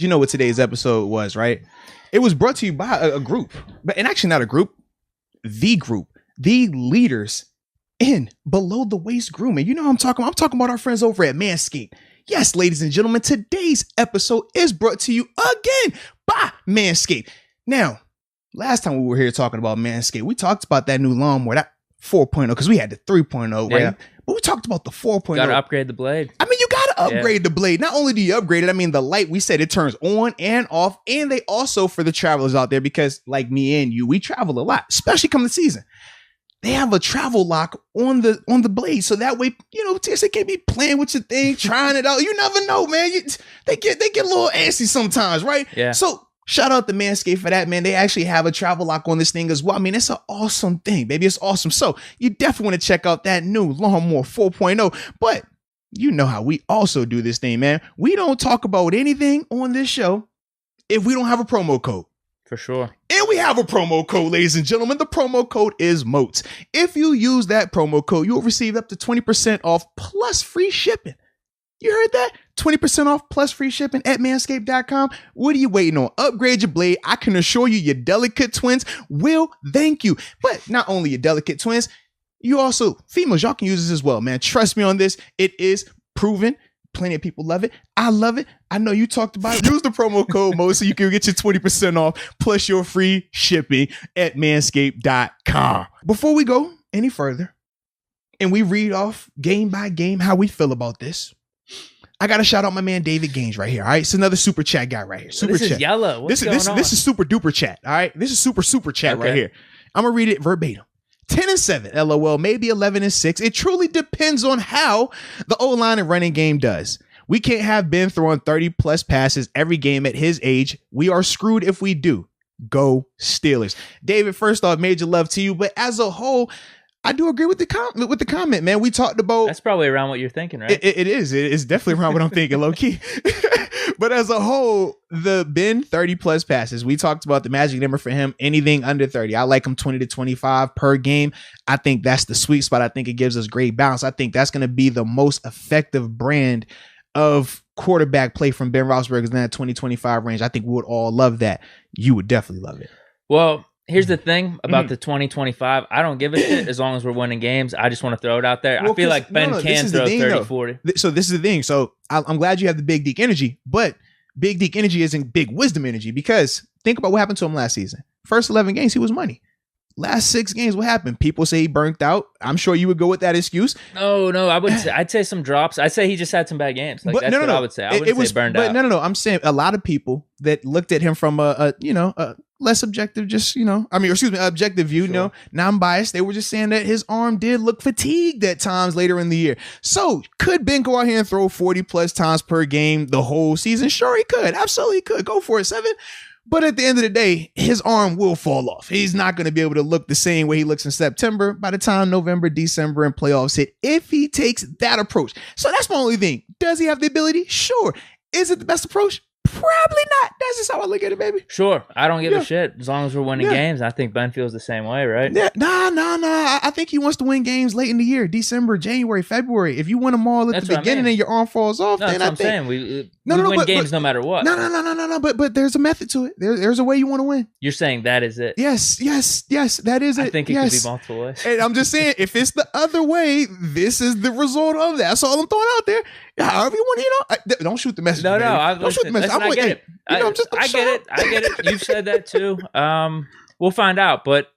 You know what today's episode was, right? It was brought to you by a group, and actually not a group, the leaders in below the waist grooming. You know what I'm talking about? I'm talking about our friends over at Manscaped. Yes, ladies and gentlemen, today's episode is brought to you again by Manscaped. Now, last time we were here talking about Manscaped, we talked about that new lawnmower, that 4.0, because we had the 3.0, right? Yeah. But we talked about the 4.0. Got to upgrade the blade. I mean, you got to upgrade the blade. Not only do you upgrade it, I mean, the light, we said it turns on and off. And they also, for the travelers out there, because like me and you, we travel a lot, especially come the season. They have a travel lock on the blade. So that way, you know, they can't be playing with your thing, trying it out. You never know, man. They get a little antsy sometimes, right? Yeah. So shout out to Manscaped for that, man. They actually have a travel lock on this thing as well. I mean, it's an awesome thing, baby. It's awesome. So you definitely want to check out that new Lawnmower 4.0. But you know how we also do this thing, man. We don't talk about anything on this show if we don't have a promo code. For sure. And we have a promo code, ladies and gentlemen. The promo code is MOATS. If you use that promo code, you'll receive up to 20% off plus free shipping. You heard that? 20% off plus free shipping at manscaped.com. What are you waiting on? Upgrade your blade. I can assure you your delicate twins will thank you. But not only your delicate twins, you also, females, y'all can use this as well, man. Trust me on this. It is proven. Plenty of people love it. I love it. I know you talked about it. Use the promo code MOATS so you can get your 20% off plus your free shipping at manscaped.com. Before we go any further and we read off game by game how we feel about this, I got to shout out my man David Gaines right here. All right. It's another super chat guy right here. Super this chat. Is yellow. What's going on? This is super duper chat. All right. This is super chat right here. I'm going to read it verbatim. 10-7, LOL, maybe 11-6. It truly depends on how the O-line and running game does. We can't have Ben throwing 30 plus passes every game at his age. We are screwed if we do. Go Steelers. David, first off, major love to you. But as a whole, I do agree with the comment, man. We talked about. That's probably around what you're thinking, right? It is. It's definitely around what I'm thinking, low key. But as a whole, the Ben 30 plus passes, we talked about the magic number for him, anything under 30. I like him 20 to 25 per game. I think that's the sweet spot. I think it gives us great balance. I think that's going to be the most effective brand of quarterback play from Ben Roethlisberger in that 20-25 range. I think we would all love that. You would definitely love it. Well, here's the thing about the 2025. I don't give a shit as long as we're winning games. I just want to throw it out there. Well, I feel like Ben can throw 30, 40. So this is the thing. So I'm glad you have the big Deke energy, but big Deke energy isn't big wisdom energy, because think about what happened to him last season. First 11 games, he was money. Last 6 games, what happened? People say he burnt out. I'm sure you would go with that excuse. No, I wouldn't say. I'd say some drops. I'd say he just had some bad games. Like, that's what I would say. I wouldn't say burned out. No. I'm saying a lot of people that looked at him from a less objective, objective view, sure, non-biased. They were just saying that his arm did look fatigued at times later in the year. So could Ben go out here and throw 40 plus times per game the whole season? Sure, he could. Absolutely could. Go for it, 7. But at the end of the day, his arm will fall off. He's not going to be able to look the same way he looks in September by the time November, December, and playoffs hit, if he takes that approach. So that's my only thing. Does he have the ability? Sure. Is it the best approach? Probably not. That's just how I look at it, baby. Sure. I don't give a shit as long as we're winning games. I think Ben feels the same way, right? Yeah. Nah. I think he wants to win games late in the year, December, January, February. If you win them all at the beginning and your arm falls off, then that's what I'm saying. We win games no matter what. No. But there's a method to it. There's a way you want to win. You're saying that is it? Yes. That is it. I think it could be multiple ways. And I'm just saying, if it's the other way, this is the result of that. That's all I'm throwing out there. However you want to, don't shoot the message. No, don't shoot the message. I get it. I get it. You've said that too. We'll find out, but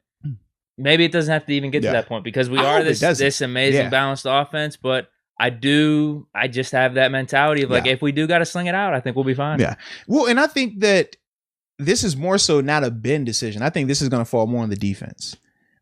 maybe it doesn't have to even get to that point, because we are this amazing balanced offense. But I just have that mentality of like, if we do got to sling it out, I think we'll be fine. Yeah. Well, and I think that this is more so not a Ben decision. I think this is going to fall more on the defense,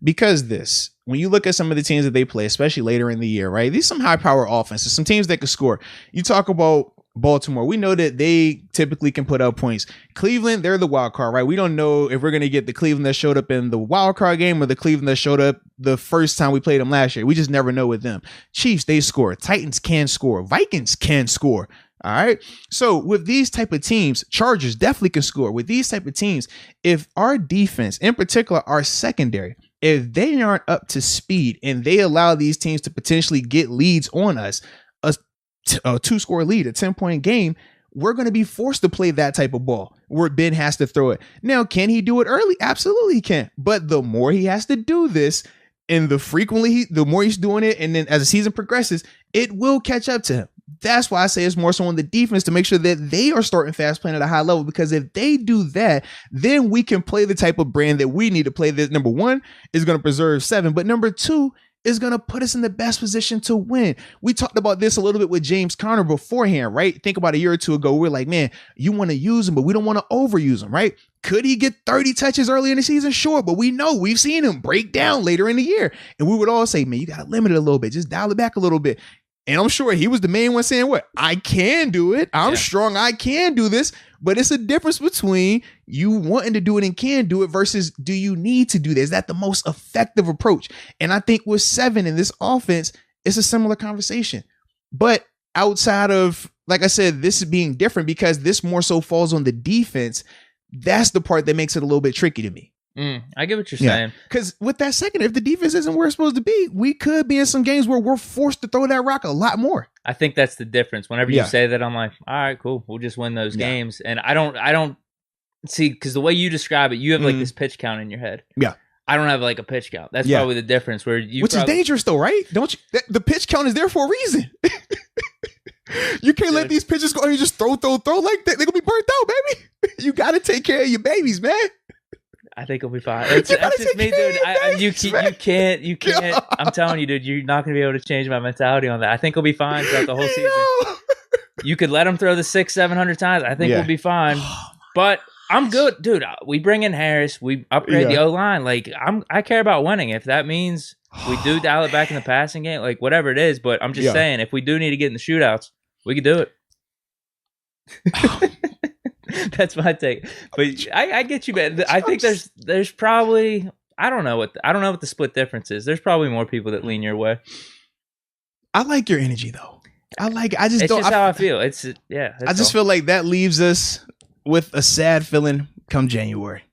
because when you look at some of the teams that they play, especially later in the year, right? These are some high power offenses, some teams that can score. You talk about Baltimore. We know that they typically can put up points. Cleveland, they're the wild card, right? We don't know if we're going to get the Cleveland that showed up in the wild card game or the Cleveland that showed up the first time we played them last year. We just never know with them. Chiefs, they score. Titans can score. Vikings can score. All right. So with these type of teams, Chargers definitely can score. With these type of teams, if our defense, in particular our secondary, if they aren't up to speed and they allow these teams to potentially get leads on us, a 2-score lead, a 10-point game, we're going to be forced to play that type of ball where Ben has to throw it. Now, can he do it early? Absolutely he can. But the more he has to do this, and the more he's doing it, and then as the season progresses, it will catch up to him. That's why I say it's more so on the defense to make sure that they are starting fast, playing at a high level, because if they do that, then we can play the type of brand that we need to play. That, number one, is going to preserve 7, but number 2 is going to put us in the best position to win. We talked about this a little bit with James Conner beforehand, right? Think about a year or two ago. We're like, man, you want to use him, but we don't want to overuse him, right? Could he get 30 touches early in the season? Sure, but we've seen him break down later in the year. And we would all say, man, you got to limit it a little bit. Just dial it back a little bit. And I'm sure he was the main one saying, what? I can do it. I'm strong. I can do this. But it's a difference between you wanting to do it and can do it versus do you need to do this? Is that the most effective approach? And I think with 7 in this offense, it's a similar conversation. But outside of, like I said, this is being different because this more so falls on the defense. That's the part that makes it a little bit tricky to me. I get what you're saying. Because with that second, if the defense isn't where it's supposed to be, we could be in some games where we're forced to throw that rock a lot more. I think that's the difference. Whenever you say that, I'm like, all right, cool. We'll just win those games. And I don't see, because the way you describe it, you have like this pitch count in your head. Yeah. I don't have like a pitch count. That's probably the difference. Which is dangerous though, right? Don't you? The pitch count is there for a reason. You can't let these pitches go and you just throw like that. They're gonna be burnt out, baby. You got to take care of your babies, man. I think it'll be fine. That's just me, dude. You can't. I'm telling you, dude, you're not going to be able to change my mentality on that. I think we'll be fine throughout the whole season. You could let him throw the 600-700 times. I think we'll be fine. But I'm good, dude. We bring in Harris. We upgrade the O-line. Like, I care about winning. If that means we do dial it back in the passing game, like whatever it is. But I'm just saying, if we do need to get in the shootouts, we could do it. That's my take, but I get you, man. I think there's probably I don't know what the split difference is. There's probably more people that lean your way. I like your energy though. It's just how I feel. I just feel like that leaves us with a sad feeling come January.